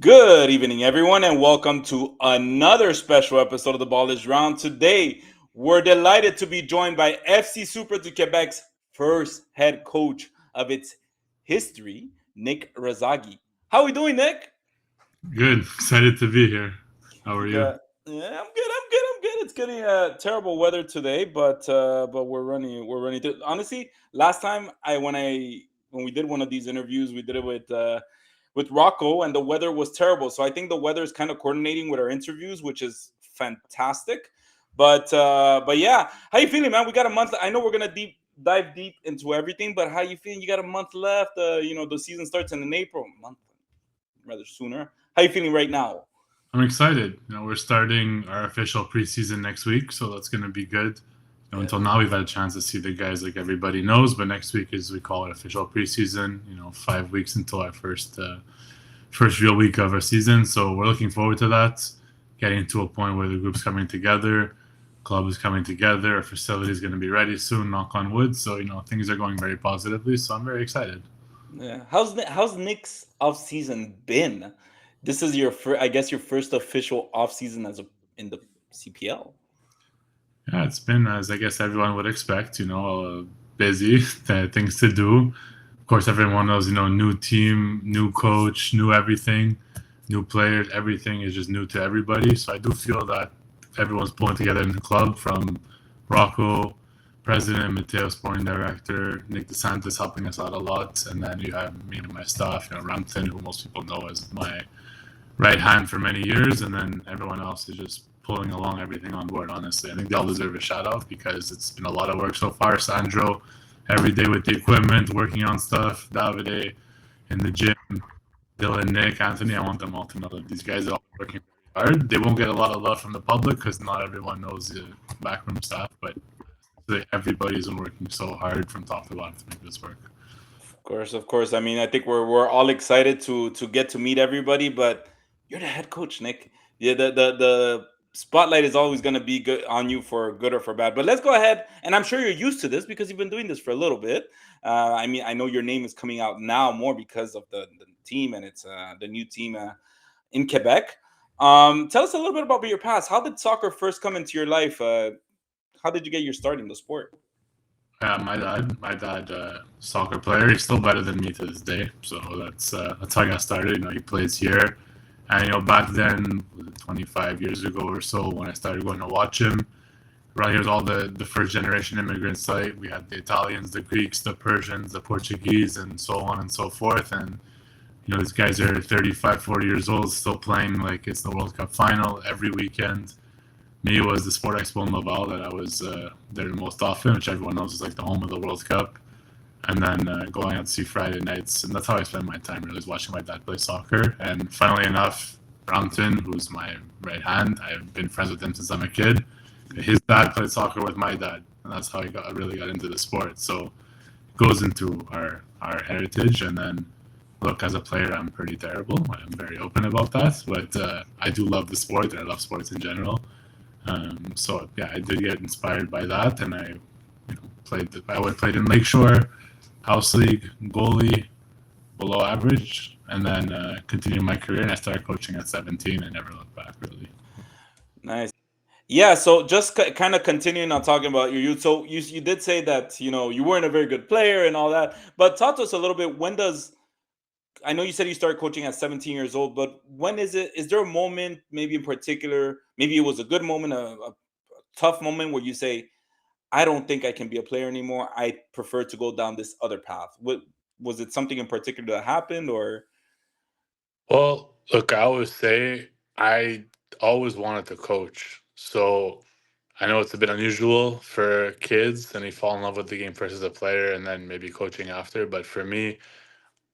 Good evening, everyone, and welcome to another special episode of the Ball is Round. Today, we're delighted to be joined by FC Supra du Quebec's first head coach of its history, Nick Razzaghi. How are we doing, Nick? Good. Excited to be here. How are you? Good. Yeah, I'm good. I'm good. I'm good. It's getting terrible weather today, but we're running through. Honestly, last time when we did one of these interviews, we did it with Rocco, and the weather was terrible. So I think the weather is kind of coordinating with our interviews, which is fantastic. But yeah, how you feeling, man? We got a month. I know we're gonna dive deep into everything, but how you feeling? You got a month left. The season starts in April, month rather sooner. How you feeling right now? I'm excited. We're starting our official preseason next week, so that's going to be good. Yeah. Until now, we've had a chance to see the guys like everybody knows, but next week is we call it official preseason. 5 weeks until our first real week of our season. So we're looking forward to that. Getting to a point where the group's coming together, club is coming together, our facility is going to be ready soon. Knock on wood. So things are going very positively. So I'm very excited. Yeah. How's Nick's off season been? This is I guess your first official off season in the CPL. Yeah, it's been as I guess everyone would expect. Busy, things to do. Of course, everyone knows. New team, new coach, new everything, new players. Everything is just new to everybody. So I do feel that everyone's pulling together in the club from Rocco, president, Mateo, sporting director, Nick DeSantis helping us out a lot, and then you have me and my staff. Rampton, who most people know as my right hand for many years, and then everyone else is just pulling along everything on board. Honestly, I think they all deserve a shout out because it's been a lot of work so far. Sandro, every day with the equipment, working on stuff. Davide in the gym. Dylan, Nick, Anthony. I want them all to know that these guys are all working very hard. They won't get a lot of love from the public because not everyone knows the backroom staff, but everybody's been working so hard from top to bottom to make this work. Of course, of course. I mean, I think we're all excited to get to meet everybody, but you're the head coach, Nick. Yeah, the spotlight is always going to be good on you for good or for bad. But let's go ahead, and I'm sure you're used to this because you've been doing this for a little bit. I mean, I know your name is coming out now more because of the team, and it's the new team in Quebec. Tell us a little bit about your past. How did soccer first come into your life? How did you get your start in the sport? Yeah, my dad, soccer player. He's still better than me to this day. So that's how I got started. He plays here, and back then, 25 years ago or so, when I started going to watch him, around here was all the first generation immigrants. Like we had the Italians, the Greeks, the Persians, the Portuguese, and so on and so forth. And these guys are 35, 40 years old, still playing like it's the World Cup final every weekend. Me was the Sport Expo in Laval that I was there the most often, which everyone knows is like the home of the World Cup. And then going out to see Friday nights, and that's how I spend my time. Really, is watching my dad play soccer. And funnily enough, Brompton, who's my right hand, I've been friends with him since I'm a kid. His dad played soccer with my dad, and that's how I really got into the sport. So it goes into our heritage. And then look, as a player, I'm pretty terrible. I'm very open about that, but I do love the sport, and I love sports in general. So yeah, I did get inspired by that, and I played in Lakeshore, House League, goalie, below average, and then continued my career. And I started coaching at 17. I never looked back really. Nice. Yeah, so just kind of continuing on talking about your youth. So you did say that you weren't a very good player and all that, but talk to us a little bit. When does I know you said you started coaching at 17 years old, but when is it? Is there a moment, maybe in particular, maybe it was a good moment, a tough moment where you say, "I don't think I can be a player anymore. I prefer to go down this other path." What was it? Something in particular that happened, or Well, look, I always say I always wanted to coach. So I know it's a bit unusual for kids and they fall in love with the game first as a player and then maybe coaching after. But for me,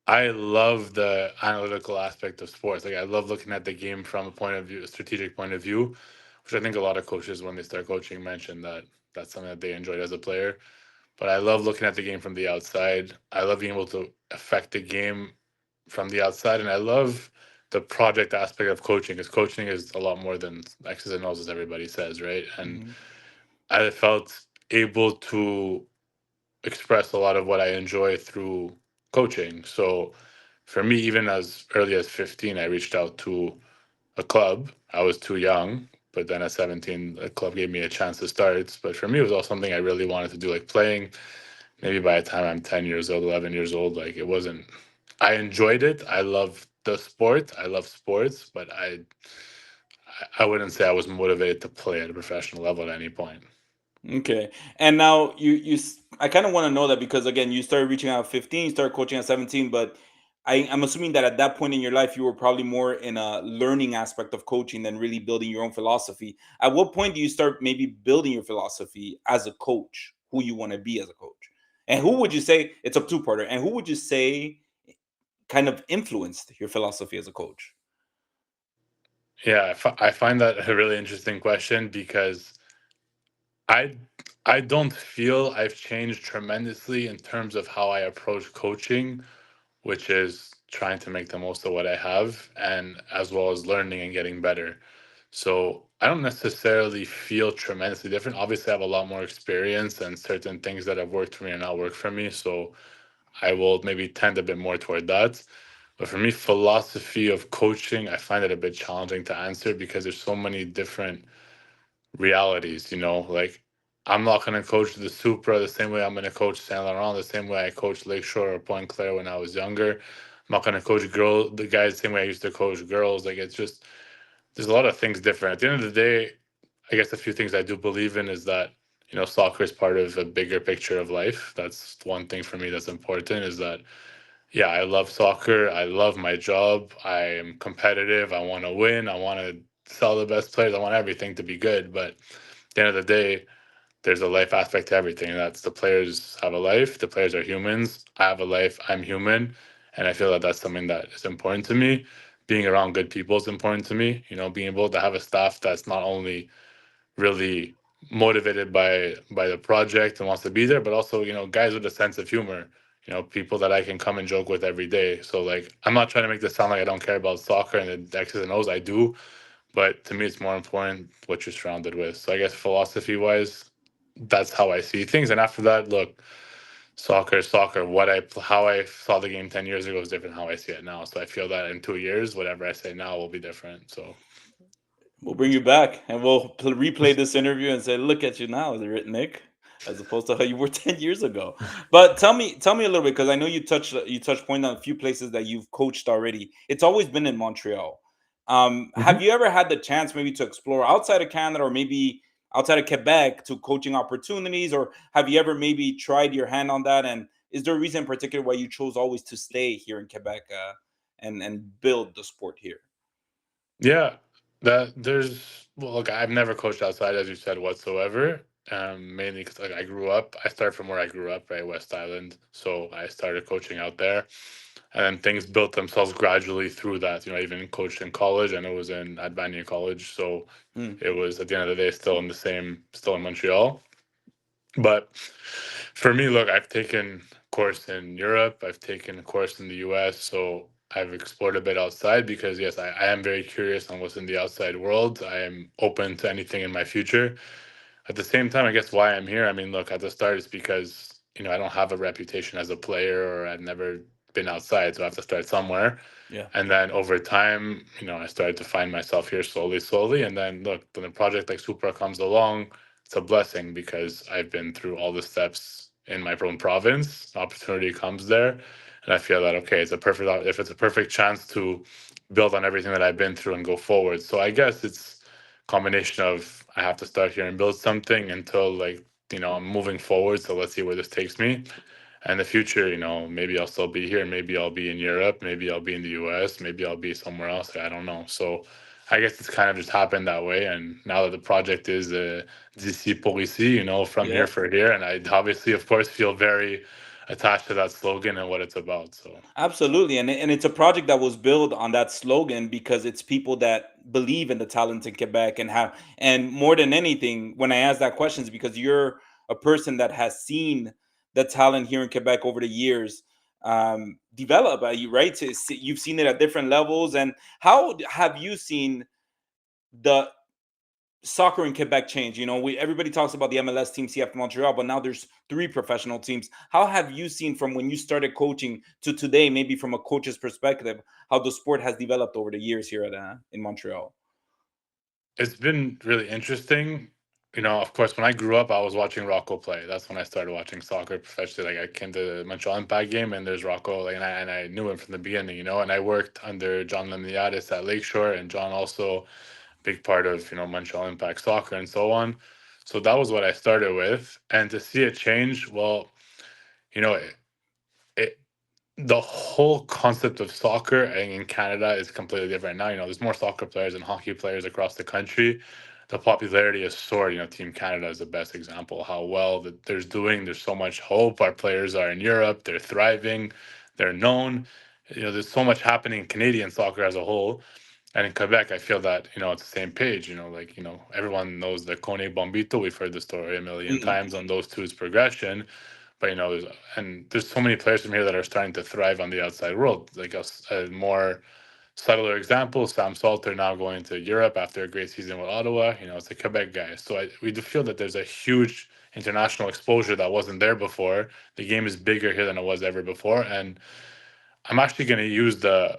I love the analytical aspect of sports. Like I love looking at the game from a point of view, a strategic point of view, which I think a lot of coaches when they start coaching mention that that's something that they enjoyed as a player. But I love looking at the game from the outside. I love being able to affect the game from the outside, and I love the project aspect of coaching because coaching is a lot more than X's and O's, as everybody says, right? And Mhm. I felt able to express a lot of what I enjoy through coaching. So for me, even as early as 15, I reached out to a club. I was too young, but then at 17, a club gave me a chance to start. But for me, it was also something I really wanted to do, like playing. Maybe by the time I'm 10 years old, 11 years old, like it wasn't, I enjoyed it. I love the sport. I love sports, but I wouldn't say I was motivated to play at a professional level at any point. Okay. And now I kind of want to know that because again, you started reaching out at 15, you started coaching at 17, but I'm assuming that at that point in your life, you were probably more in a learning aspect of coaching than really building your own philosophy. At what point do you start maybe building your philosophy as a coach, who you want to be as a coach? And who would you say, it's a two-parter, and who would you say kind of influenced your philosophy as a coach? Yeah, I find that a really interesting question because I I don't feel I've changed tremendously in terms of how I approach coaching, which is trying to make the most of what I have and as well as learning and getting better. So I don't necessarily feel tremendously different. Obviously, I have a lot more experience and certain things that have worked for me and not worked for me. So I will maybe tend a bit more toward that. But for me, philosophy of coaching, I find it a bit challenging to answer because there's so many different realities, like I'm not going to coach the Supra the same way I'm going to coach Saint Laurent, the same way I coached Lakeshore or Point Claire when I was younger. I'm not going to coach the guys the same way I used to coach girls. Like it's just, there's a lot of things different. At the end of the day, I guess a few things I do believe in is that, soccer is part of a bigger picture of life. That's one thing for me that's important is that, yeah, I love soccer. I love my job. I am competitive. I want to win. I want to sell the best players. I want everything to be good. But at the end of the day, there's a life aspect to everything. That's the players have a life. The players are humans. I have a life. I'm human. And I feel that that's something that is important to me. Being around good people is important to me. Being able to have a staff that's not only really motivated by the project and wants to be there, but also guys with a sense of humor. People that I can come and joke with every day. So like, I'm not trying to make this sound like I don't care about soccer and the X's and O's. I do, but to me, it's more important what you're surrounded with. So I guess philosophy wise, that's how I see things. And after that, look, soccer is soccer. How I saw the game 10 years ago is different how I see it now. So I feel that in 2 years, whatever I say now will be different. So We'll bring you back and we'll replay this interview and say, "Look at you now, Nick," as opposed to how you were 10 years ago. But tell me a little bit because I know you touched point on a few places that you've coached already. It's always been in Montreal. Have Mhm. you ever had the chance maybe to explore outside of Canada or maybe outside of Quebec to coaching opportunities, or have you ever maybe tried your hand on that? And is there a reason in particular why you chose always to stay here in Quebec and build the sport here? yeah, that there's well, look, I've never coached outside, as you said, whatsoever. Mainly because like I grew up, I started from where I grew up, right, West Island. So I started coaching out there, and then things built themselves gradually through that. I even coached in college, and it was in Advania College. So Hmm. it was at the end of the day still in Montreal. But for me, look, I've taken course in Europe, I've taken a course in the US, so I've explored a bit outside because yes, I am very curious on what's in the outside world. I am open to anything in my future. At the same time, I guess why I'm here, I mean, look, at the start it's because, I don't have a reputation as a player or I've never been outside, so I have to start somewhere. Yeah. And then over time, I started to find myself here slowly, slowly. And then look, when a project like Supra comes along, it's a blessing because I've been through all the steps in my own province. Opportunity comes there. And I feel that okay, if it's a perfect chance to build on everything that I've been through and go forward. So I guess it's a combination of I have to start here and build something until like, I'm moving forward. So let's see where this takes me. And the future, maybe I'll still be here, maybe I'll be in Europe, maybe I'll be in the US, maybe I'll be somewhere else. I don't know. So I guess it's kind of just happened that way. And now that the project is d'ici pour ici, from here Yeah. for here. And I obviously, of course, feel very attached to that slogan and what it's about. So, Absolutely. And it's a project that was built on that slogan because it's people that believe in the talent in Quebec and more than anything, when I ask that question is because you're a person that has seen the talent here in Quebec over the years develop, you right? You've seen it at different levels. And how have you seen the soccer in Quebec changed? You know, we everybody talks about the MLS team CF Montreal, but now there's three professional teams. How have you seen from when you started coaching to today, maybe from a coach's perspective, how the sport has developed over the years here at in Montreal? It's been really interesting. You know, of course, when I grew up, I was watching Rocco play. That's when I started watching soccer professionally. Like I came to the Montreal Impact game, and there's Rocco, like, and I knew him from the beginning. You know, and I worked under John Lemniadis at Lakeshore, and John also big part of Montreal Impact soccer and so on. So that was what I started with, and to see it change, well, you know, it the whole concept of soccer in Canada is completely different now. You know, there's more soccer players and hockey players across the country. The popularity is soared. You know, Team Canada is the best example how well that they're doing. There's so much hope. Our players are in Europe. They're thriving. They're known. You know, there's so much happening in Canadian soccer as a whole. And in Quebec, I feel that, it's the same page, like, everyone knows the Kone Bombito. We've heard the story a million Mm. times on those two's progression. But, there's so many players from here that are starting to thrive on the outside world. Like a more subtler example, Sam Salter now going to Europe after a great season with Ottawa. It's a Quebec guy. So we do feel that there's a huge international exposure that wasn't there before. The game is bigger here than it was ever before. And I'm actually going to use the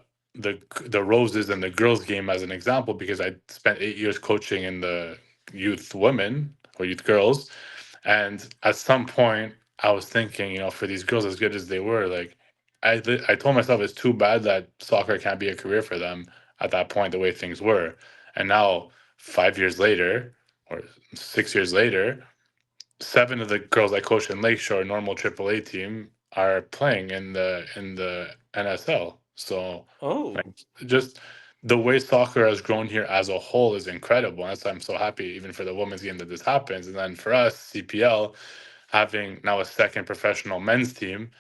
roses and the girls game as an example because I spent 8 years coaching in the youth women or youth girls, and at some point I was thinking, for these girls as good as they were, like I told myself it's too bad that soccer can't be a career for them at that point the way things were, and now 5 years later or 6 years later, seven of the girls I coached in Lakeshore, normal AAA team, are playing in the NSL. So, like, Oh, just the way soccer has grown here as a whole is incredible. And that's why I'm so happy, even for the women's game, that this happens. And then for us, CPL, having now a second professional men's team,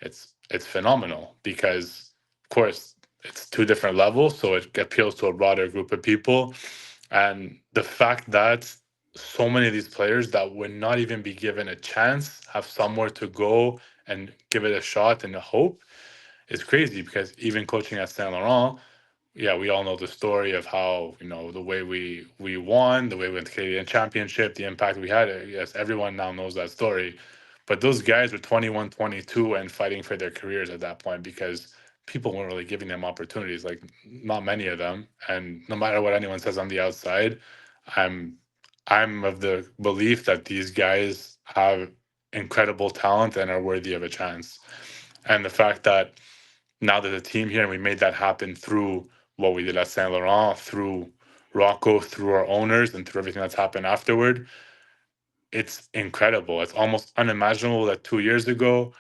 it's phenomenal because, of course, it's two different levels, so it appeals to a broader group of people. And the fact that so many of these players that would not even be given a chance have somewhere to go and give it a shot and a hope is crazy because even coaching at Saint Laurent, yeah, we all know the story of how, the way we won, the way we went to Canadian Championship, the impact we had. Yes, everyone now knows that story. But those guys were 21, 22 and fighting for their careers at that point because people weren't really giving them opportunities, like not many of them. And no matter what anyone says on the outside, I'm I'm of the belief that these guys have incredible talent and are worthy of a chance. And the fact that now there's a team here and we made that happen through what we did at Saint Laurent, through Rocco, through our owners, and through everything that's happened afterward, it's incredible. It's almost unimaginable that 2 years ago,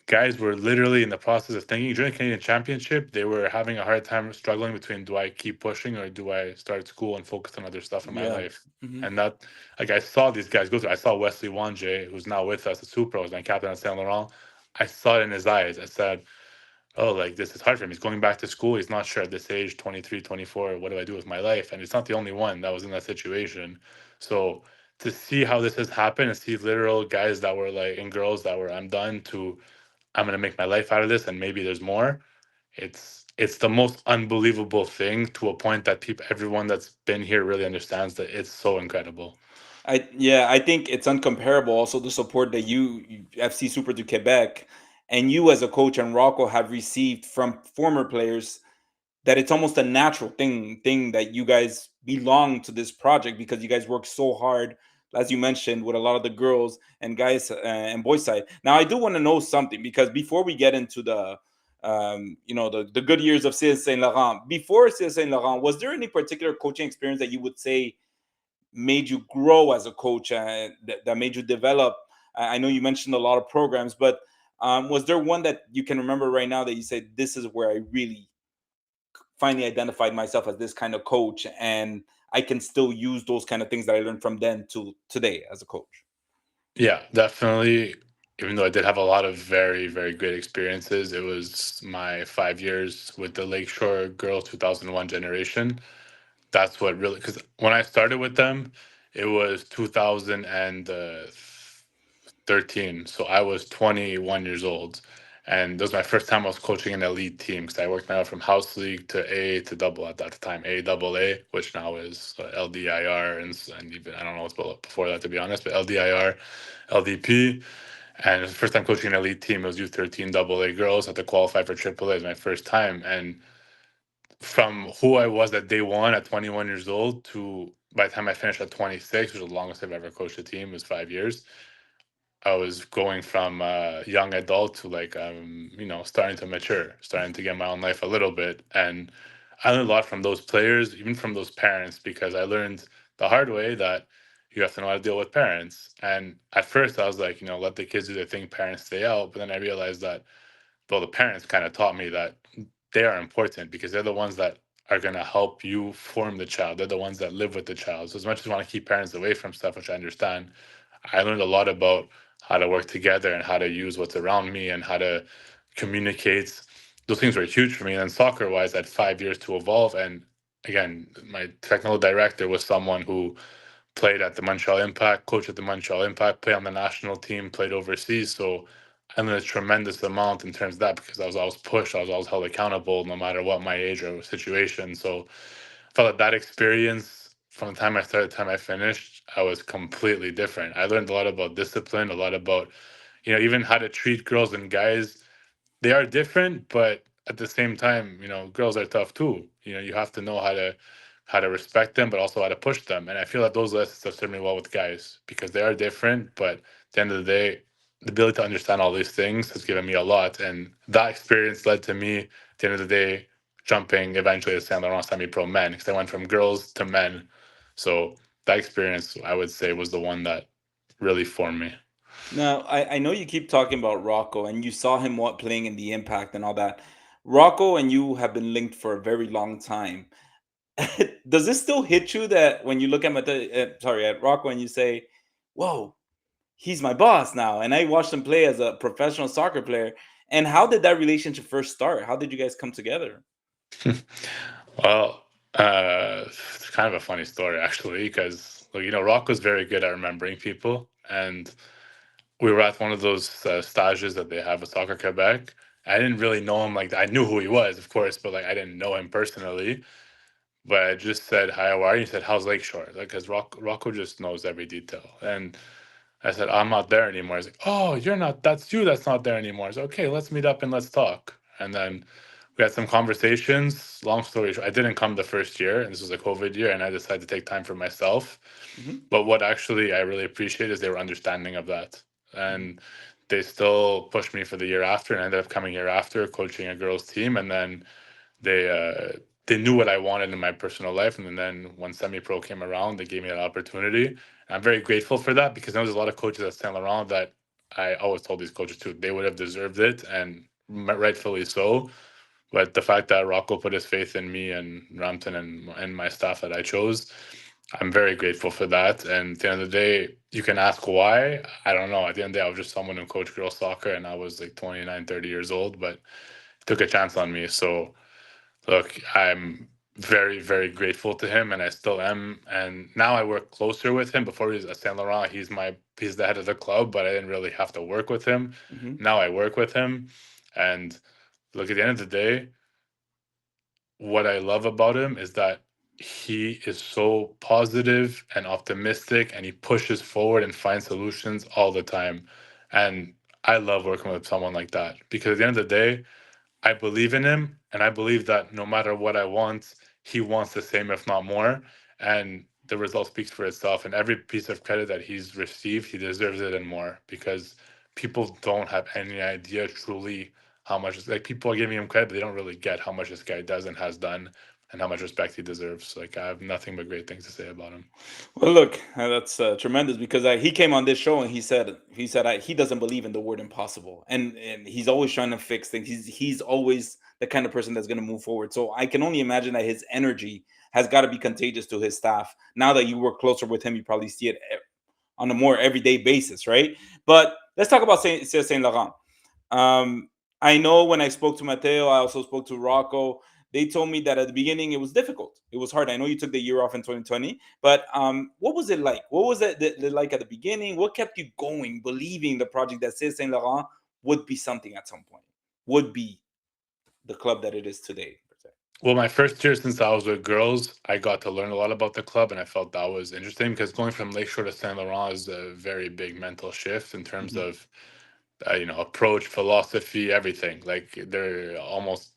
guys were literally in the process of thinking during the Canadian Championship, they were having a hard time struggling between do I keep pushing or do I start school and focus on other stuff in my yeah. life? Hmm. And that, like, I saw these guys go through. I saw Wesley Wanje, who's now with us at Supra, was my captain at Saint Laurent. I saw it in his eyes. I said, oh, like this is hard for him. He's going back to school. He's not sure at this age, 23, 24, what do I do with my life? And it's not the only one that was in that situation. So to see how this has happened and see literal guys that were like, and girls that were, I'm done to, I'm going to make my life out of this and maybe there's more. It's the most unbelievable thing to a point that everyone that's been here really understands that it's so incredible. I think it's uncomparable. Also, the support that FC Supra du Quebec, and you as a coach and Rocco have received from former players, that it's almost a natural thing that you guys belong to this project because you guys work so hard, as you mentioned, with a lot of the girls and guys and boys side. Now, I do want to know something because before we get into the the good years of CS Saint Laurent, before CS Saint Laurent, was there any particular coaching experience that you would say made you grow as a coach, that made you develop? I know you mentioned a lot of programs, but was there one that you can remember right now that you said, this is where I really finally identified myself as this kind of coach, and I can still use those kind of things that I learned from then to today as a coach? Yeah, definitely. Even though I did have a lot of very, very great experiences, it was my 5 years with the Lakeshore Girls 2001 generation. That's what really, because when I started with them, it was 2013. So I was 21 years old. And that was my first time I was coaching an elite team because I worked my way from house league to A to double at that time, A double A, which now is LDIR, and even I don't know what's before that, to be honest, but LDIR, LDP. And it was the first time coaching an elite team. It was U13 double A girls. Had to qualify for triple A. It was my first time. And from who I was at day one at 21 years old to by the time I finished at 26, which was the longest I've ever coached a team, was 5 years. I was going from young adult to like starting to mature, starting to get my own life a little bit, and I learned a lot from those players, even from those parents, because I learned the hard way that you have to know how to deal with parents. And at first, I was like, let the kids do their thing, parents stay out. But then I realized that well, the parents kind of taught me that they are important because they're the ones that are going to help you form the child. They're the ones that live with the child. So as much as I want to keep parents away from stuff, which I understand, I learned a lot about how to work together and how to use what's around me and how to communicate. Those things were huge for me. And then soccer wise, I had 5 years to evolve. And again, my technical director was someone who played at the Montreal Impact, coached at the Montreal Impact, played on the national team, played overseas. So I learned a tremendous amount in terms of that because I was always pushed, I was always held accountable no matter what my age or situation. So I felt that experience from the time I started to the time I finished, I was completely different. I learned a lot about discipline, a lot about, even how to treat girls and guys. They are different, but at the same time, girls are tough too. You have to know how to respect them, but also how to push them. And I feel that those lessons have served me well with guys because they are different, but at the end of the day, the ability to understand all these things has given me a lot. And that experience led to me, at the end of the day, jumping eventually to Saint Laurent semi-pro men because I went from girls to men. So that experience, I would say, was the one that really formed me. Now, I know you keep talking about Rocco, and you saw him playing in the Impact and all that. Rocco and you have been linked for a very long time. Does this still hit you that when you look at at Rocco and you say, "Whoa, he's my boss now," and I watched him play as a professional soccer player. And how did that relationship first start? How did you guys come together? Well, it's kind of a funny story actually, because Rocco's very good at remembering people, and we were at one of those stages that they have at Soccer Quebec. I didn't really know him like I knew who he was, of course, but like I didn't know him personally. But I just said, "Hi, how are you?" He said, "How's Lakeshore?" Like, because Rocco just knows every detail, and I said, "I'm not there anymore." He's like, "Oh, you're not. That's you. That's not there anymore." I said, "Okay, let's meet up and let's talk." And then we had some conversations. Long story short, I didn't come the first year, and this was a COVID year, and I decided to take time for myself. Hmm. But what actually I really appreciate is they were understanding of that, and they still pushed me for the year after, and I ended up coming year after, coaching a girls' team, and then they uh, they knew what I wanted in my personal life, and then when semi pro came around, they gave me that opportunity. And I'm very grateful for that because there was a lot of coaches at Saint Laurent that I always told these coaches too they would have deserved it, and rightfully so. But the fact that Rocco put his faith in me and Rampton and my staff that I chose, I'm very grateful for that. And at the end of the day, you can ask why. I don't know. At the end of the day, I was just someone who coached girls soccer and I was like 29, 30 years old, but took a chance on me. So look, I'm very, very grateful to him, and I still am. And now I work closer with him. Before he was at Saint Laurent, he's the head of the club, but I didn't really have to work with him. Hmm. Now I work with him, and look, at the end of the day, what I love about him is that he is so positive and optimistic, and he pushes forward and finds solutions all the time. And I love working with someone like that because at the end of the day, I believe in him, and I believe that no matter what I want, he wants the same, if not more. And the result speaks for itself. And every piece of credit that he's received, he deserves it and more because people don't have any idea truly how much, like, people are giving him credit, but they don't really get how much this guy does and has done and how much respect he deserves. Like, I have nothing but great things to say about him. Well, look, that's tremendous because he came on this show and he said he doesn't believe in the word impossible, and he's always trying to fix things. He's always the kind of person that's going to move forward. So I can only imagine that his energy has got to be contagious to his staff. Now that you work closer with him, you probably see it on a more everyday basis, right? But let's talk about Saint Laurent. Um, I know when I spoke to Mateo, I also spoke to Rocco. They told me that at the beginning it was difficult. It was hard. I know you took the year off in 2020, but what was it like? What was it like at the beginning? What kept you going, believing the project that says Saint Laurent would be something at some point? would be the club that it is today? Well, my first year since I was with girls, I got to learn a lot about the club, and I felt that was interesting because going from Lakeshore to Saint Laurent is a very big mental shift in terms Mhm. of approach, philosophy, everything. Like they're almost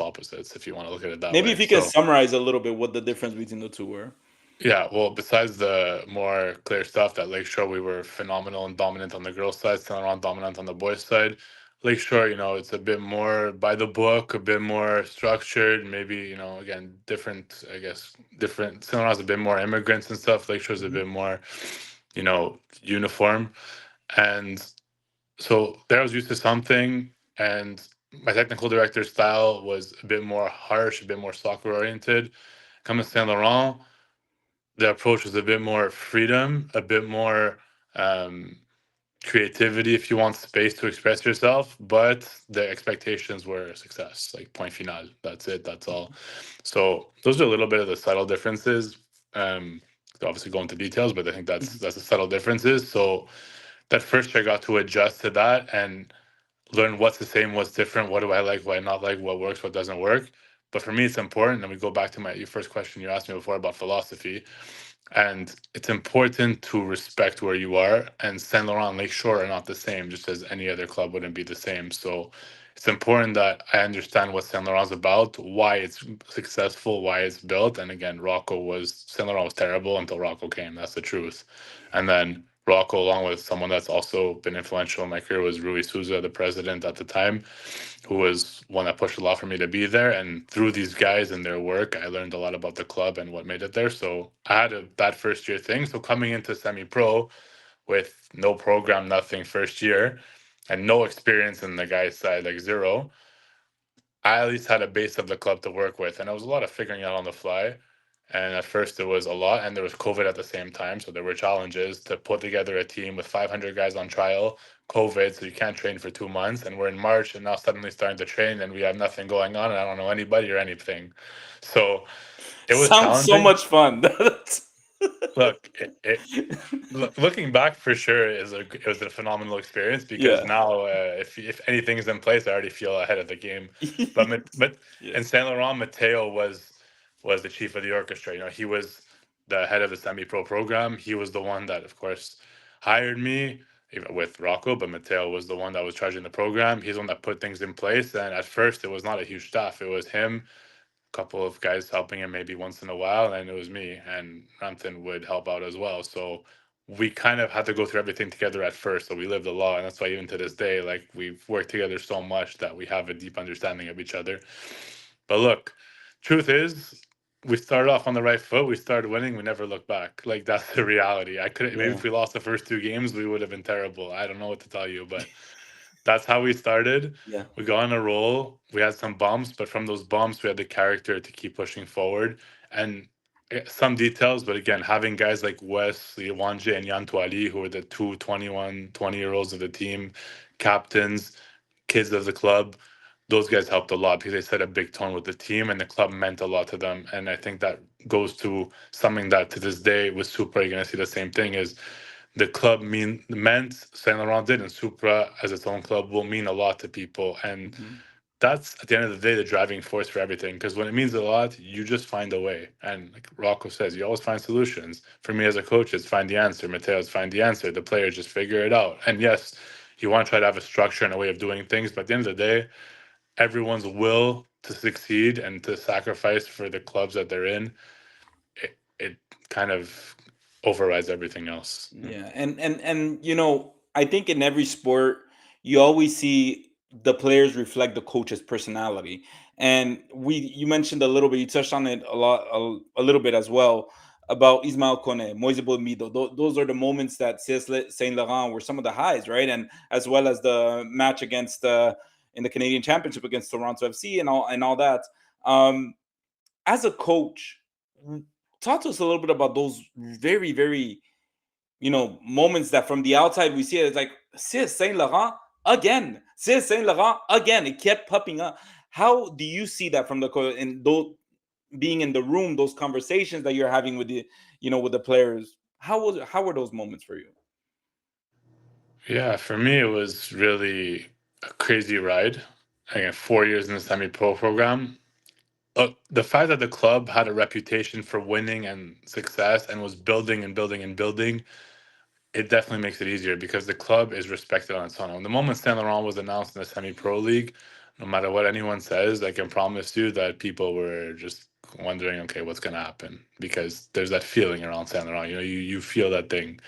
opposites if you want to look at it that Maybe way. if you can So summarize a little bit what the difference between the two were. yeah, well, besides the more clear stuff that Lakeshore, we were phenomenal and dominant on the girls' side, Saint Laurent dominant on the boys' side. Lakeshore, it's a bit more by the book, a bit more structured, maybe, again, different, I guess, different. Saint Laurent's a bit more immigrants and stuff. Lakeshore's a Mhm. bit more, uniform. And so there I was used to something, and my technical director's style was a bit more harsh, a bit more soccer oriented. Coming to Saint Laurent, the approach was a bit more freedom, a bit more um, creativity if you want space to express yourself, but the expectations were success, like point final. That's it, that's all. So those are a little bit of the subtle differences. Um, Obviously go into details, but I think that's Mhm. that's the subtle differences. So that first year I got to adjust to that and learn what's the same, what's different, what do I like, what I not like, what works, what doesn't work. But for me, it's important. And we go back to your first question you asked me before about philosophy. And it's important to respect where you are. And Saint Laurent and Lakeshore are not the same, just as any other club wouldn't be the same. So it's important that I understand what Saint Laurent's about, why it's successful, why it's built. And again, Saint Laurent was terrible until Rocco came. That's the truth. And then Rocco, along with someone that's also been influential in my career, was Rui Souza, the president at the time, who was one that pushed a lot for me to be there. And through these guys and their work, I learned a lot about the club and what made it there. So I had a bad first year thing. So coming into semi pro with no program, nothing first year, and no experience in the guy's side, like zero, I at least had a base of the club to work with. And it was a lot of figuring out on the fly. And at first it was a lot, and there was COVID at the same time. So there were challenges to put together a team with 500 guys on trial, COVID, so you can't train for 2 months. And we're in March and now suddenly starting to train and we have nothing going on and I don't know anybody or anything. So it was Sounds so challenging. much fun. Look, looking back for sure it was a phenomenal experience because Yeah. now if anything is in place, I already feel ahead of the game. But Yeah. in Saint Laurent, Mateo was the chief of the orchestra. He was the head of the semi-pro program. He was the one that, of course, hired me even with Rocco, but Mateo was the one that was charging the program. He's the one that put things in place. And at first, it was not a huge staff. It was him, couple of guys helping him maybe once in a while, and it was me, and Ramthan would help out as well. So we kind of had to go through everything together at first. So we lived a lot, and that's why even to this day, like we've worked together so much that we have a deep understanding of each other. But look, truth is, we started off on the right foot. We started winning. We never looked back. Like that's the reality. I couldn't. Maybe Yeah. if we lost the first two games, we would have been terrible. I don't know what to tell you, but that's how we started. Yeah. We got on a roll. We had some bumps, but from those bumps, we had the character to keep pushing forward. And some details, but again, having guys like Wes, Liwanje, and Yan Tuali, who are the two 21, 20-year-olds of the team, captains, kids of the club, those guys helped a lot because they set a big tone with the team and the club meant a lot to them. And I think that goes to something that to this day with Supra, you're going to see the same thing is the club meant Saint Laurent did, and Supra as its own club will mean a lot to people. And Mhm. that's at the end of the day the driving force for everything. Because when it means a lot, you just find a way. And like Rocco says, you always find solutions. For me as a coach, it's find the answer. Mateo's find the answer. The players just figure it out. And yes, you want to try to have a structure and a way of doing things, but at the end of the day, everyone's will to succeed and to sacrifice for the clubs that they're in, it kind of overrides everything else. Yeah, and I think in every sport you always see the players reflect the coach's personality. And you mentioned a little bit, you touched on it a little bit as well about Ismael Kone, Moise Mido. Those are the moments that Saint Laurent were some of the highs, right? And as well as the match against in the Canadian Championship against Toronto FC and all that. Um, as a coach, talk to us a little bit about those very, very moments that from the outside we see it, it's like, c'est Saint Laurent again, c'est Saint Laurent again. It kept popping up. How do you see that from the and those being in the room, those conversations that you're having with with the players? How were those moments for you? Yeah, for me, it was really a crazy ride. again 4 years in the semi-pro program. The fact that the club had a reputation for winning and success and was building and building and building, it definitely makes it easier because the club is respected on its own. The moment Saint Laurent was announced in the semi-pro league, no matter what anyone says, I can promise you that people were just wondering, okay, what's going to happen? Because there's that feeling around Saint Laurent. You feel that thing.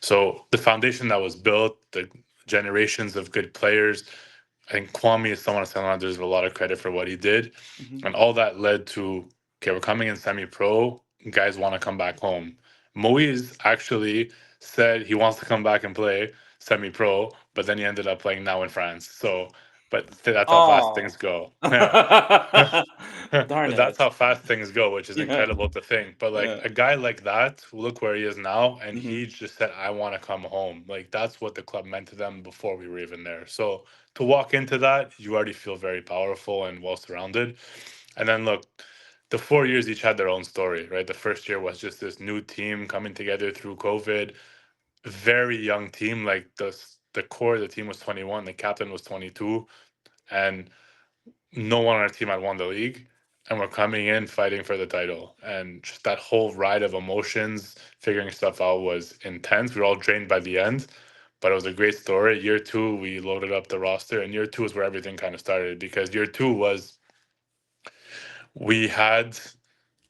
So the foundation that was built, the generations of good players, I think Kwame is someone at Saint Laurent deserves a lot of credit for what he did, Mhm. and all that led to, okay, we're coming in semi-pro. Guys want to come back home. Moise actually said he wants to come back and play semi-pro, but then he ended up playing now in France. So, but that's how fast Oh. things go. Yeah. Darn That's it. how fast things go, which is Yeah. incredible to think. But like Yeah. a guy like that, look where he is now, and Mhm. he just said, "I want to come home." Like that's what the club meant to them before we were even there. So to walk into that, you already feel very powerful and well surrounded. And then look, the 4 years each had their own story, right? The first year was just this new team coming together through COVID, very young team. Like the core of the team was 21, the captain was 22, and no one on our team had won the league. And we're coming in fighting for the title. And just that whole ride of emotions, figuring stuff out was intense. We were all drained by the end, but it was a great story. Year two, we loaded up the roster, and year two is where everything kind of started because year two was we had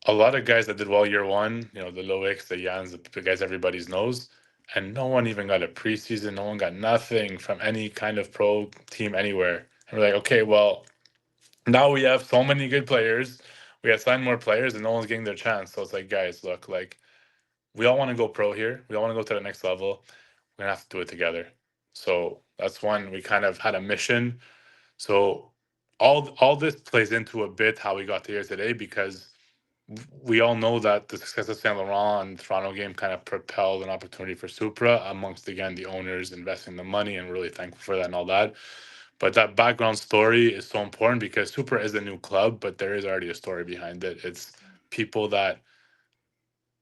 a lot of guys that did well year one, the Loicks, the Yans, the guys everybody's knows, and no one even got a preseason. No one got nothing from any kind of pro team anywhere. And we're like, okay, well, now we have so many good players. We have signed more players, and no one's getting their chance. So it's like, guys, look, like we all want to go pro here. We all want to go to the next level. We're gonna have to do it together. So that's when we kind of had a mission. So all this plays into a bit how we got to here today because we all know that the success of Saint Laurent and Toronto game kind of propelled an opportunity for Supra amongst again the owners investing the money and really thankful for that and all that. But that background story is so important because Supra is a new club, but there is already a story behind it. It's people that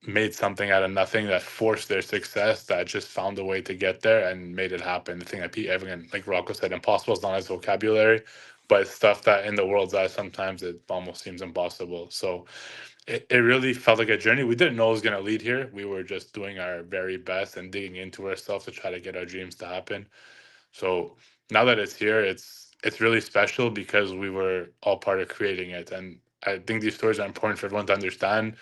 made something out of nothing, that forced their success, that just found a way to get there and made it happen. The thing that everyone, like Rocco said, impossible is not his vocabulary, but it's stuff that in the world's eyes sometimes it almost seems impossible. So it really felt like a journey. We didn't know it was going to lead here. We were just doing our very best and digging into ourselves to try to get our dreams to happen. So now that it's here, it's really special because we were all part of creating it. And I think these stories are important for everyone to understand,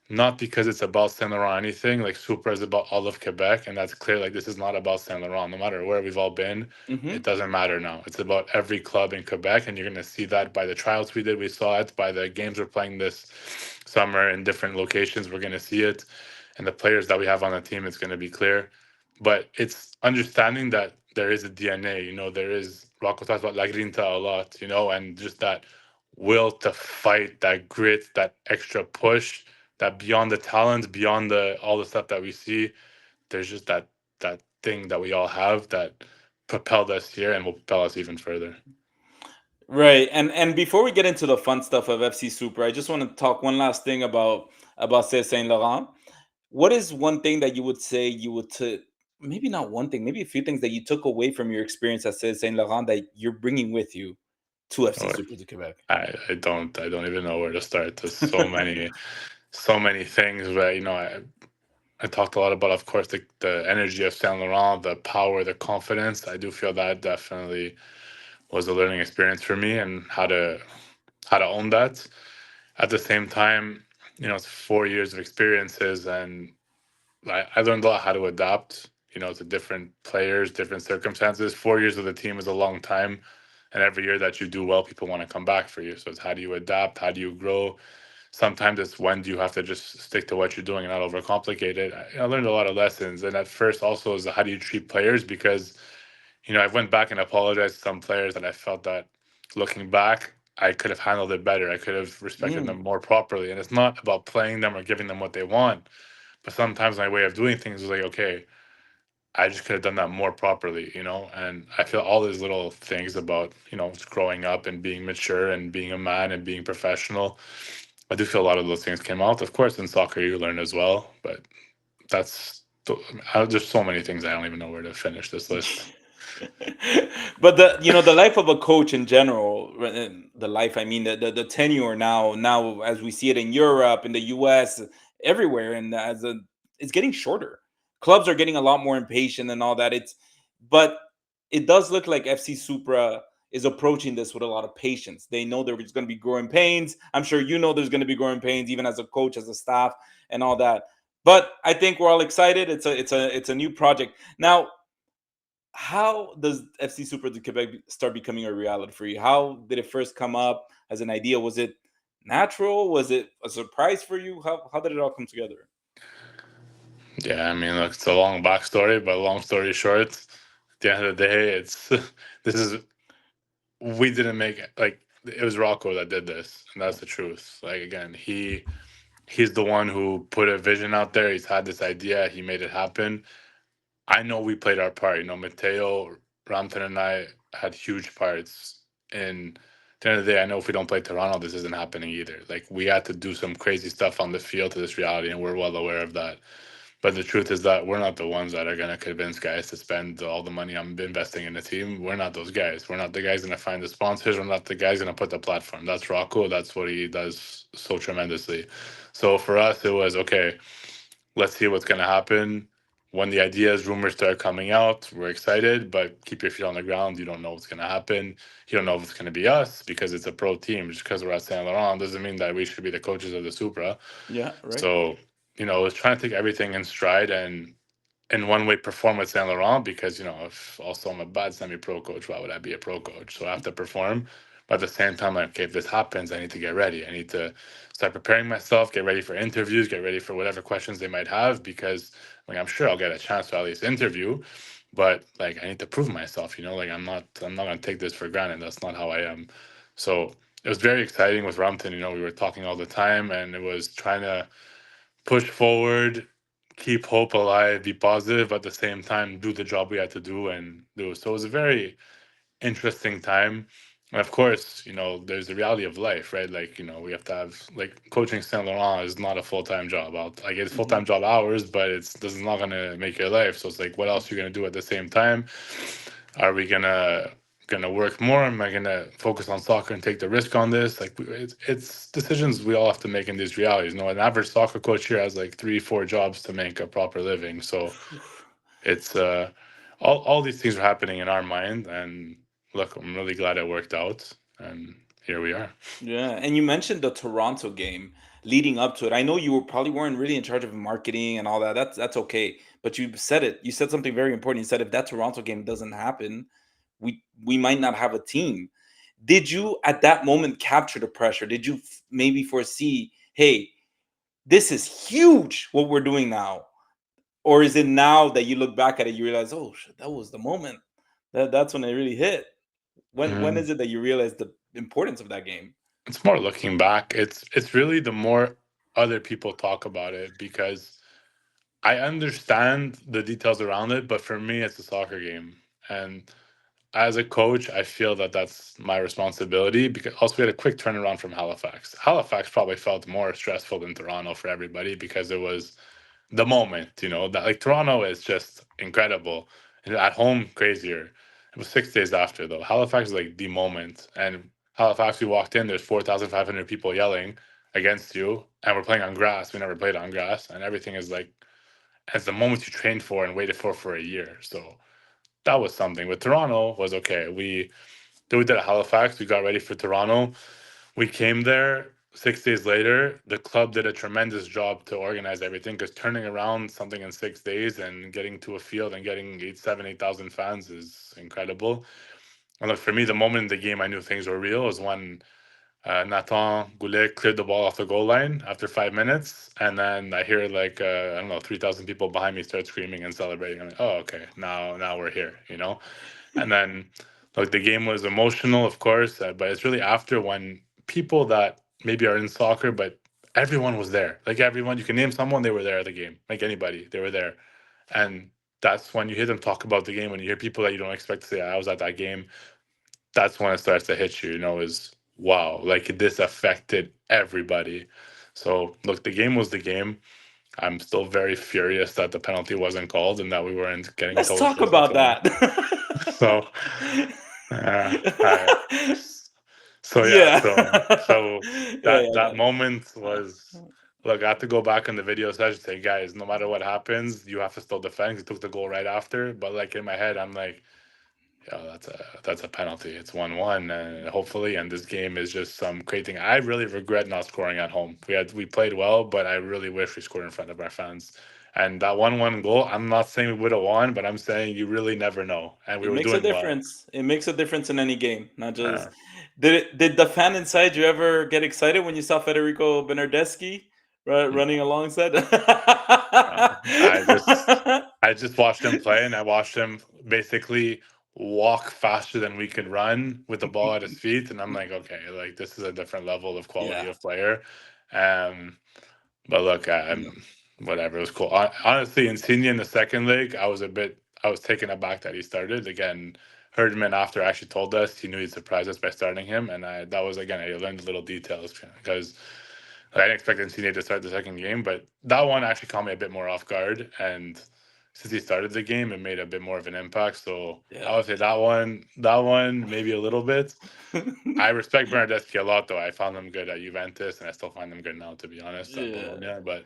not because it's about Saint Laurent or anything. Like Supra is about all of Quebec, and that's clear. Like this is not about Saint Laurent. No matter where we've all been, it Mhm. doesn't matter now. It's about every club in Quebec, and you're gonna see that by the trials we did. We saw it by the games we're playing this summer in different locations. We're gonna see it, and the players that we have on the team. It's gonna be clear, but it's understanding that there is a DNA. There is Rocco talks about La Grinta a lot. And just that will to fight, that grit, that extra push, that beyond the talent, beyond the all the stuff that we see, there's just that thing that we all have that propelled us here and will propel us even further. Right. And before we get into the fun stuff of FC Super, I just want to talk one last thing about say Saint Laurent. What is one thing that you would say you would maybe not one thing, maybe a few things that you took away from your experience at Saint Laurent that you're bringing with you to FC Or Super du Quebec? I don't even know where to start. There's so many things where I talked a lot about, of course, the energy of Saint Laurent, the power, the confidence. I do feel that definitely was a learning experience for me and how to own that. At the same time, it's 4 years of experiences, and I learned a lot how to adapt, to different players, different circumstances. 4 years with a team is a long time, and every year that you do well, people want to come back for you. So it's how do you adapt? How do you grow? Sometimes it's when do you have to just stick to what you're doing and not overcomplicate it. I learned a lot of lessons, and at first also is how do you treat players because I went back and apologized to some players that I felt that looking back, I could have handled it better. I could have respected Mm. them more properly. And it's not about playing them or giving them what they want. But sometimes my way of doing things was like, okay, I just could have done that more properly. And I feel all these little things about, just growing up and being mature and being a man and being professional. I do feel a lot of those things came out. Of course, in soccer, you learn as well. But that's, there's so many things I don't even know where to finish this list. But the life of a coach in general, the life, I mean, the tenure now as we see it in Europe, in the US, everywhere, and it's getting shorter. Clubs are getting a lot more impatient and all that. But it does look like FC Supra is approaching this with a lot of patience. They know there's going to be growing pains. I'm sure there's going to be growing pains, even as a coach, as a staff, and all that. But I think we're all excited. It's a new project now. How does FC Super du Quebec start becoming a reality for you? How did it first come up as an idea? Was it natural? Was it a surprise for you? How did it all come together? Yeah, I mean, look, it's a long backstory, but long story short, at the end of the day, it's this is we didn't make it. Like, it was Rocco that did this, and that's the truth. Like, again, he's the one who put a vision out there. He's had this idea. He made it happen. I know we played our part. Mateo, Ramton, and I had huge parts. And at the end of the day, I know if we don't play Toronto, this isn't happening either. Like, we had to do some crazy stuff on the field to this reality, and we're well aware of that. But the truth is that we're not the ones that are going to convince guys to spend all the money I'm investing in the team. We're not those guys. We're not the guys going to find the sponsors. We're not the guys going to put the platform. That's Rocco. That's what he does so tremendously. So for us, it was okay. Let's see what's going to happen. When the ideas, rumors start coming out, we're excited, but keep your feet on the ground. You don't know what's going to happen. You don't know if it's going to be us because it's a pro team. Just because we're at Saint Laurent doesn't mean that we should be the coaches of the Supra. Yeah, right. So, I was trying to take everything in stride and in one way perform with Saint Laurent because, if also I'm a bad semi-pro coach, why would I be a pro coach? So I have to perform. But at the same time, like, okay, if this happens, I need to get ready. I need to start preparing myself, get ready for interviews, get ready for whatever questions they might have because, like, I'm sure I'll get a chance to at least interview, but like, I need to prove myself. Like, I'm not gonna take this for granted. That's not how I am. So it was very exciting with Rumpton. We were talking all the time, and it was trying to push forward, keep hope alive, be positive, at the same time do the job we had to do and do. So it was a very interesting time. And of course, there's the reality of life, right? Like, we have to have, like, coaching Saint Laurent is not a full-time job. Like, it's Hmm. full-time job hours, but this is not gonna make your life. So it's like, what else are you gonna do at the same time? Are we gonna work more? Am I gonna focus on soccer and take the risk on this? Like, it's decisions we all have to make in these realities. An average soccer coach here has like 3 4 jobs to make a proper living. So it's all these things are happening in our mind, and look, I'm really glad it worked out, and here we are. Yeah, and you mentioned the Toronto game leading up to it. I know probably weren't really in charge of marketing and all that. That's okay. But you said it. You said something very important. You said if that Toronto game doesn't happen, we might not have a team. Did you at that moment capture the pressure? Did you maybe foresee, hey, this is huge what we're doing now? Or is it now that you look back at it, you realize, oh shit, that was the moment. That's when it really hit. When Mm, is it that you realize the importance of that game? it's more looking back. It's really the more other people talk about it because I understand the details around it, but for me, it's a soccer game. And as a coach, I feel that that's my responsibility because also we had a quick turnaround from Halifax. Halifax probably felt more stressful than Toronto for everybody because it was the moment, that, like, Toronto is just incredible. And at home, crazier. It was 6 days after, though. Halifax is like the moment. And Halifax, we walked in, there's 4,500 people yelling against you, and we're playing on grass. We never played on grass, and everything is like, it's the moment you trained for and waited for a year. So that was something. But Toronto was okay. We did at Halifax. We got ready for Toronto. We came there 6 days later. The club did a tremendous job to organize everything because turning around something in 6 days and getting to a field and getting 8,000 fans is incredible. And look, for me, the moment in the game I knew things were real was when Nathan Goulet cleared the ball off the goal line after 5 minutes, and then I hear like I don't know 3,000 people behind me start screaming and celebrating. I'm like, oh, okay, now we're here. And then, like, the game was emotional, of course, but it's really after when people that maybe are in soccer, but everyone was there. Like, everyone, you can name someone, they were there at the game. Like, anybody, they were there. And that's when you hear them talk about the game, when you hear people that you don't expect to say, I was at that game, that's when it starts to hit you, is wow, like, this affected everybody. So, look, the game was the game. I'm still very furious that the penalty wasn't called and that we weren't getting Let's told it talk wasn't about called. that. So, I, so yeah, Yeah. so Yeah, that yeah, I that got it. moment was, look. I have to go back on the video session and say, guys, no matter what happens, you have to still defend. You took the goal right after, but like in my head, I'm like, yeah, that's a penalty. It's 1-1, and hopefully, and this game is just some great thing. I really regret not scoring at home. We played well, but I really wish we scored in front of our fans. And that 1-1 goal, I'm not saying we would have won, but I'm saying you really never know. And we It were makes a doing well. difference. It makes a difference in any game, not just. Uh, Did the fan inside you ever get excited when you saw Federico Bernardeschi running no, alongside? no. I just watched him play, and I watched him basically walk faster than we could run with the ball at his feet, and I'm like, okay, like this is a different level of quality Yeah. of player. Um, But look, No. I'm whatever. It was cool. Honestly, Insigne in the second leg, I was taken aback that he started again. Herdman after actually told us he knew he'd surprise us by starting him, and that was again I learned the little details because I didn't expect Insigne to start the second game, but that one actually caught me a bit more off guard, and since he started the game, it made a bit more of an impact. So I Yeah. would say that one maybe a little bit. I respect Bernardeschi a lot, though. I found him good at Juventus, and I still find him good now, to be honest, at Yeah. Bologna. But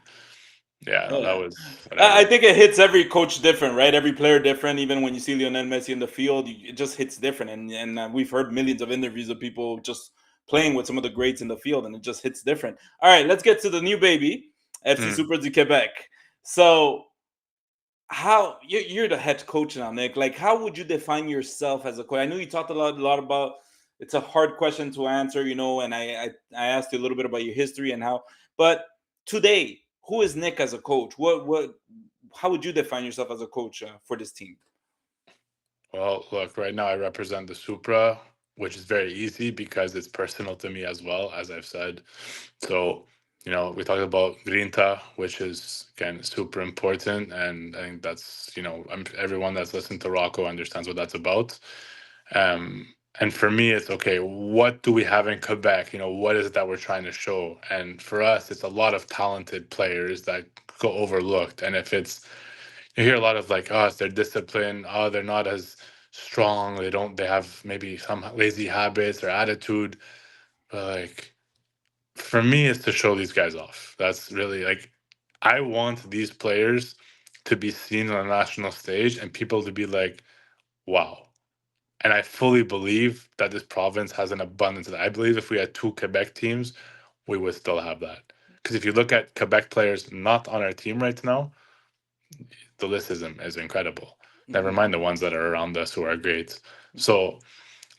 yeah, no, that Yeah. was I whatever. think it hits every coach different, right? Every player different. Even when you see Lionel Messi in the field, it just hits different. And we've heard millions of interviews of people just playing with some of the greats in the field, and it just hits different. All right, let's get to the new baby, FC Mm. Supra du Quebec. So, how you're the head coach now, Nick? Like, how would you define yourself as a coach? I know you talked a lot about. It's a hard question to answer, and I asked you a little bit about your history and how. But today, who is Nick as a coach? What how would you define yourself as a coach for this team? Well, look, right now I represent the Supra, which is very easy because it's personal to me as well, as I've said. So, we talked about Grinta, which is again super important, and I think that's everyone that's listened to Rocco understands what that's about. And for me, it's okay. What do we have in Quebec? What is it that we're trying to show? And for us, it's a lot of talented players that go overlooked. And if it's you hear a lot of like, oh, it's their discipline. Oh, they're not as strong. They have maybe some lazy habits or attitude. But like for me, it's to show these guys off. That's really like I want these players to be seen on a national stage and people to be like, wow. And I fully believe that this province has an abundance of that. I believe if we had two Quebec teams, we would still have that. Because if you look at Quebec players not on our team right now, the list is incredible. Never Hmm. mind the ones that are around us who are great. So,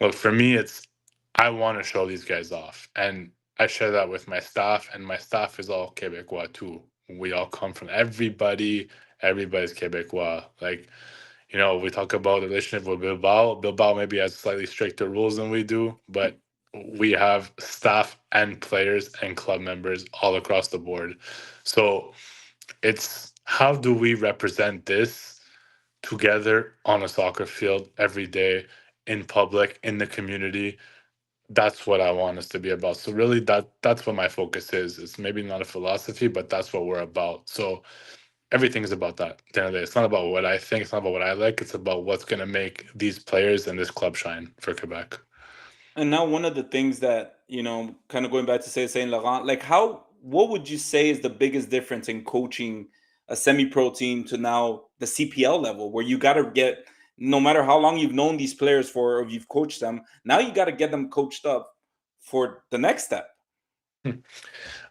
look, for me, it's I want to show these guys off. And I share that with my staff, and my staff is all Quebecois too. We all come from everybody's Quebecois. Like, we talk about the relationship with Bilbao. Bilbao maybe has slightly stricter rules than we do, but we have staff and players and club members all across the board. So it's how do we represent this together on a soccer field every day in public in the community. That's what I want us to be about. So really that's what my focus is. It's maybe not a philosophy, but that's what we're about. So everything is about that. At the end of the day, it's not about what I think. It's not about what I like. It's about what's going to make these players and this club shine for Quebec. And now one of the things that, kind of going back to say Saint Laurent, like what would you say is the biggest difference in coaching a semi-pro team to now the CPL level, where you got to get, no matter how long you've known these players for, or you've coached them, now you got to get them coached up for the next step.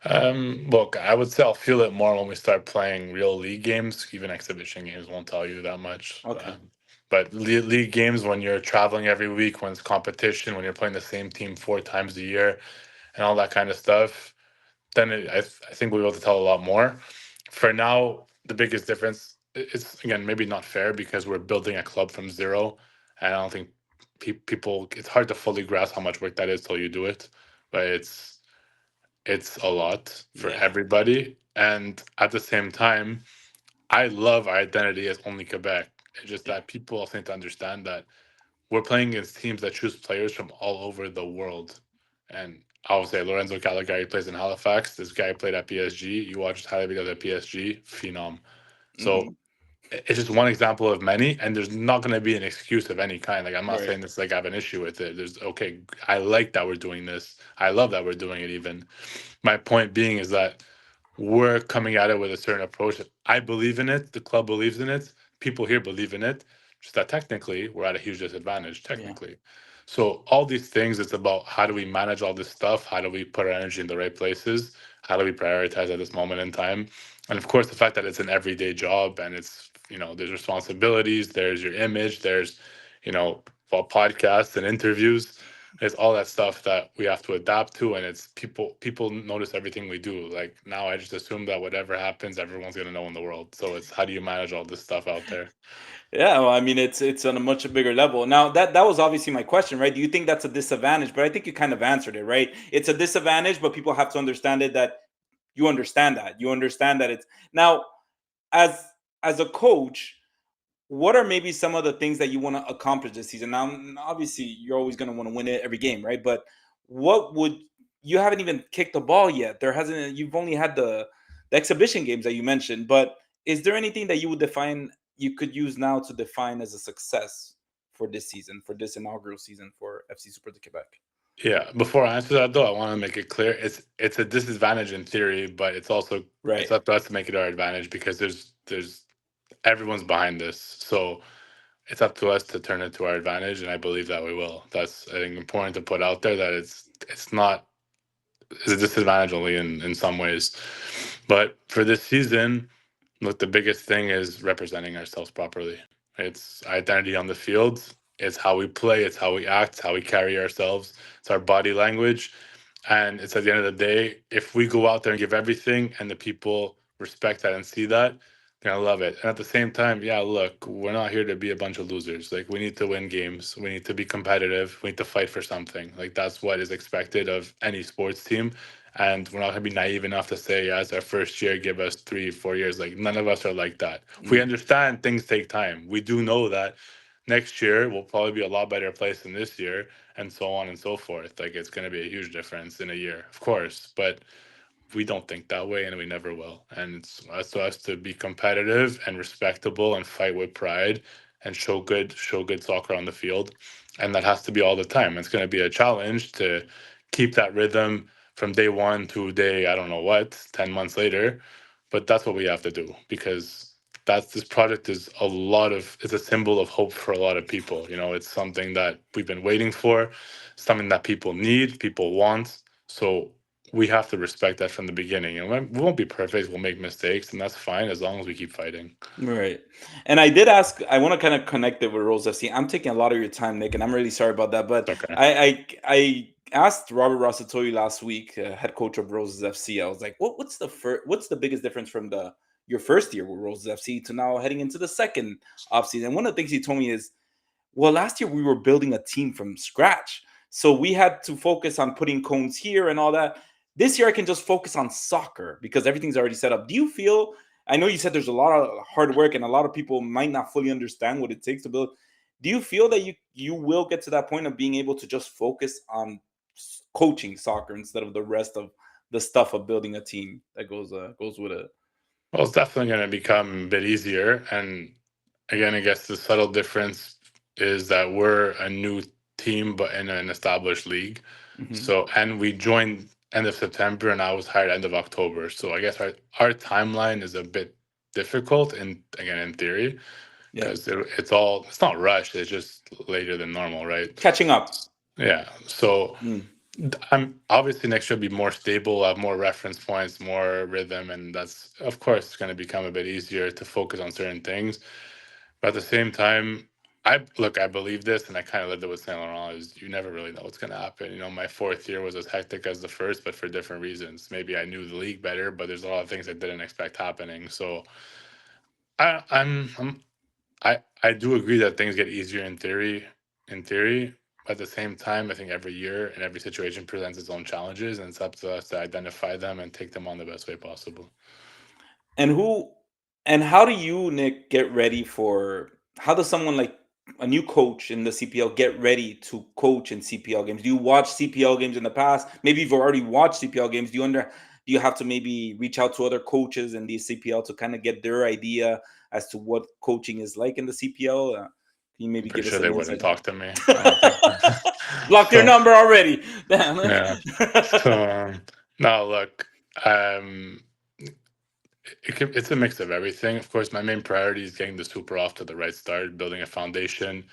Look, I would say I'll feel it more when we start playing real league games. Even exhibition games won't tell you that much. Okay. But league games, when you're traveling every week, when it's competition, when you're playing the same team 4 times a year, and all that kind of stuff, then I think we'll be able to tell a lot more. For now, the biggest difference is again maybe not fair because we're building a club from zero, and I don't think people. It's hard to fully grasp how much work that is till you do it, but it's a lot for Yeah. everybody. And at the same time, I love our identity as only Quebec. It's just Yeah. that people also need to understand that we're playing against teams that choose players from all over the world. And I would say Lorenzo Caligari plays in Halifax. This guy played at PSG. You watch his highlight videos at PSG, phenom. Hmm. So it's just one example of many, and there's not going to be an excuse of any kind. Like, I'm not Right. saying this like I have an issue with it. There's okay, I like that we're doing this. I love that we're doing it. Even my point being is that we're coming at it with a certain approach. I believe in it. The club believes in it. People here believe in it. Just that technically, we're at a huge disadvantage. Yeah. Technically, so all these things, it's about how do we manage all this stuff? How do we put our energy in the right places? How do we prioritize at this moment in time? And of course, the fact that it's an everyday job and it's, there's responsibilities, there's your image, there's, well, podcasts and interviews. It's all that stuff that we have to adapt to, and it's people notice everything we do. Like now, I just assume that whatever happens, everyone's gonna know in the world. So it's how do you manage all this stuff out there? Yeah, well, I mean, it's on a much bigger level. Now, that was obviously my question, right? Do you think that's a disadvantage? But I think you kind of answered it, right? It's a disadvantage, but people have to understand it, that you understand that. You understand that it's now, as as a coach, what are maybe some of the things that you want to accomplish this season? Now, obviously, you're always going to want to win it every game, right? But what would you haven't even kicked the ball yet? There hasn't. You've only had the exhibition games that you mentioned. But is there anything that you would define you could use now to define as a success for this season, for this inaugural season for FC Supra du Quebec? Yeah. Before I answer that, though, I want to make it clear it's a disadvantage in theory, but it's Right. up to us to make it our advantage because there's everyone's behind this. So it's up to us to turn it to our advantage, and I believe that we will. That's, I think, important to put out there, that it's not it's a disadvantage only in some ways. But for this season, look, the biggest thing is representing ourselves properly. It's identity on the field. It's how we play. It's how we act. It's how we carry ourselves. It's our body language. And it's at the end of the day, if we go out there and give everything and the people respect that and see that, they're gonna love it. And at the same time, yeah, look, we're not here to be a bunch of losers. Like, we need to win games. We need to be competitive. We need to fight for something. Like, that's what is expected of any sports team. And we're not gonna be naive enough to say, yeah, it's our first year, give us 3, 4 years. Like, none of us are like that. We Mm. understand things take time. We do know that next year will probably be a lot better place than this year, and so on and so forth. Like, it's going to be a huge difference in a year, of course, but we don't think that way, and we never will. And it's up to us to be competitive and respectable and fight with pride and show good soccer on the field, and that has to be all the time. It's going to be a challenge to keep that rhythm from day one to day, I don't know what, 10 months later, but that's what we have to do, because this project is it's a symbol of hope for a lot of people. It's something that we've been waiting for, something that people need, people want. So we have to respect that from the beginning. And we won't be perfect. We'll make mistakes, and that's fine as long as we keep fighting. Right. And I did ask, I want to kind of connect it with Rose FC. I'm taking a lot of your time, Nick, and I'm really sorry about that. But Okay. I asked Robert Rossitoyi last week, head coach of Roses FC. I was like, what's the biggest difference from your first year with Roses FC to now heading into the second offseason? And one of the things he told me is, well, last year we were building a team from scratch. So we had to focus on putting cones here and all that. This year I can just focus on soccer because everything's already set up. Do you feel, I know you said there's a lot of hard work and a lot of people might not fully understand what it takes to build. Do you feel that you will get to that point of being able to just focus on coaching soccer instead of the rest of the stuff of building a team that goes with it? Well, it's definitely going to become a bit easier. And again, I guess the subtle difference is that we're a new team, but in an established league. Hmm. So, and we joined end of September, and I was hired end of October. So I guess our timeline is a bit difficult, and again, in theory, Yeah. because it's not rushed. It's just later than normal, right? Catching up. Yeah. So Mm. I'm obviously next year will be more stable, have more reference points, more rhythm, and that's of course going to become a bit easier to focus on certain things. But at the same time, I believe this, and I kind of lived it with Saint Laurent. Is you never really know what's going to happen. My fourth year was as hectic as the first, but for different reasons. Maybe I knew the league better, but there's a lot of things I didn't expect happening. So I do agree that things get easier in theory. In theory, but at the same time, I think every year and every situation presents its own challenges, and it's up to us to identify them and take them on the best way possible. And who and how do you, Nick, get ready for how does someone like a new coach in the CPL get ready to coach in CPL games? Do you watch CPL games in the past? Maybe you've already watched CPL games. do you have to maybe reach out to other coaches in the CPL to kind of get their idea as to what coaching is like in the CPL? Can you I'm maybe pretty give us sure a they little wouldn't insight? talk to me. I don't think. Blocked your So number already. Damn. yeah. So no, look. Um, it's a mix of everything. Of course, my main priority is getting the Super off to the right start, building a foundation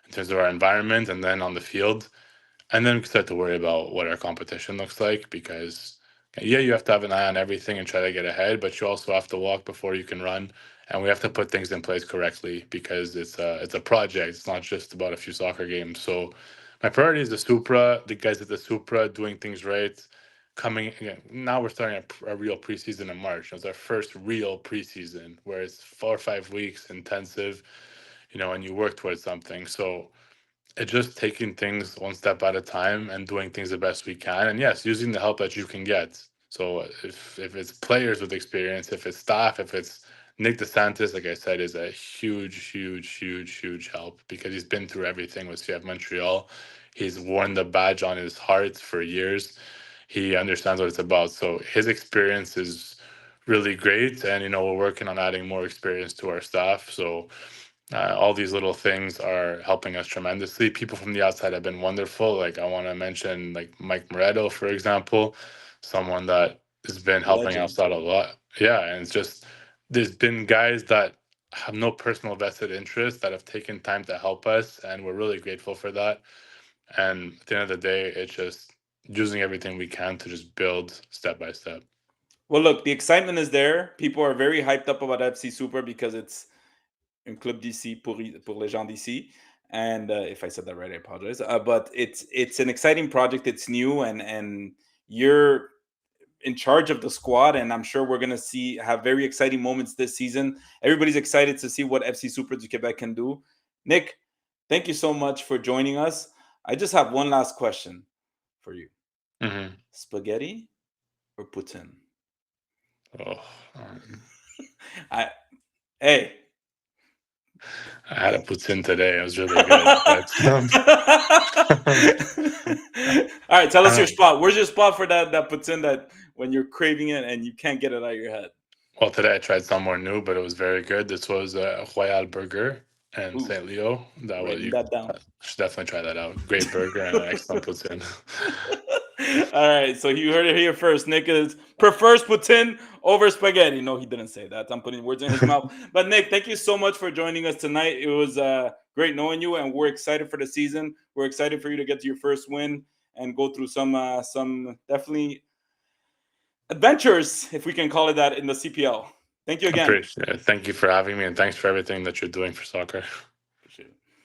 in terms of our environment, and then on the field. And then we can start to worry about what our competition looks like because, yeah, you have to have an eye on everything and try to get ahead, but you also have to walk before you can run. And we have to put things in place correctly because it's a project. It's not just about a few soccer games. So my priority is the Supra, the guys at the Supra doing things right. Coming again, now we're starting a real preseason in March. It's our first real preseason where it's 4 or 5 weeks intensive, and you work towards something. So it's just taking things one step at a time and doing things the best we can. And yes, using the help that you can get. So if it's players with experience, if it's staff, if it's Nick DeSantis, like I said, is a huge, huge, huge, huge help because he's been through everything with CF Montreal. He's worn the badge on his heart for years. He understands what it's about. So his experience is really great. And, we're working on adding more experience to our staff. So all these little things are helping us tremendously. People from the outside have been wonderful. Like I want to mention like Mike Moretto, for example, someone that has been helping Legend. us out a lot. Yeah, and it's just there's been guys that have no personal vested interest that have taken time to help us, and we're really grateful for that. And at the end of the day, it's just using everything we can to just build step by step. Well, look, the excitement is there. People are very hyped up about FC Super because it's un club d'ici pour les gens d'ici. And if I said that right, I apologize. But it's an exciting project. It's new, and you're in charge of the squad. And I'm sure we're gonna have very exciting moments this season. Everybody's excited to see what FC Supra du Quebec can do. Nick, thank you so much for joining us. I just have one last question for you: Hmm. spaghetti or poutine? Oh, I Hey. I had a poutine today. It was really good, but All right, tell us your um, spot. Where's your spot for that poutine that when you're craving it and you can't get it out of your head? well, today I tried somewhere new, but it was very good. This was a Royal Burger in Ooh, St. Leo. That was writing you that down. should definitely try that out. Great burger and an excellent poutine. All right, so you heard it here first. Nick prefers poutine over spaghetti. No, he didn't say that. I'm putting words in his mouth. But Nick, thank you so much for joining us tonight. It was great knowing you, and we're excited for the season. We're excited for you to get to your first win and go through some definitely adventures, if we can call it that, in the CPL. Thank you I again. appreciate it. Thank you for having me, and thanks for everything that you're doing for soccer.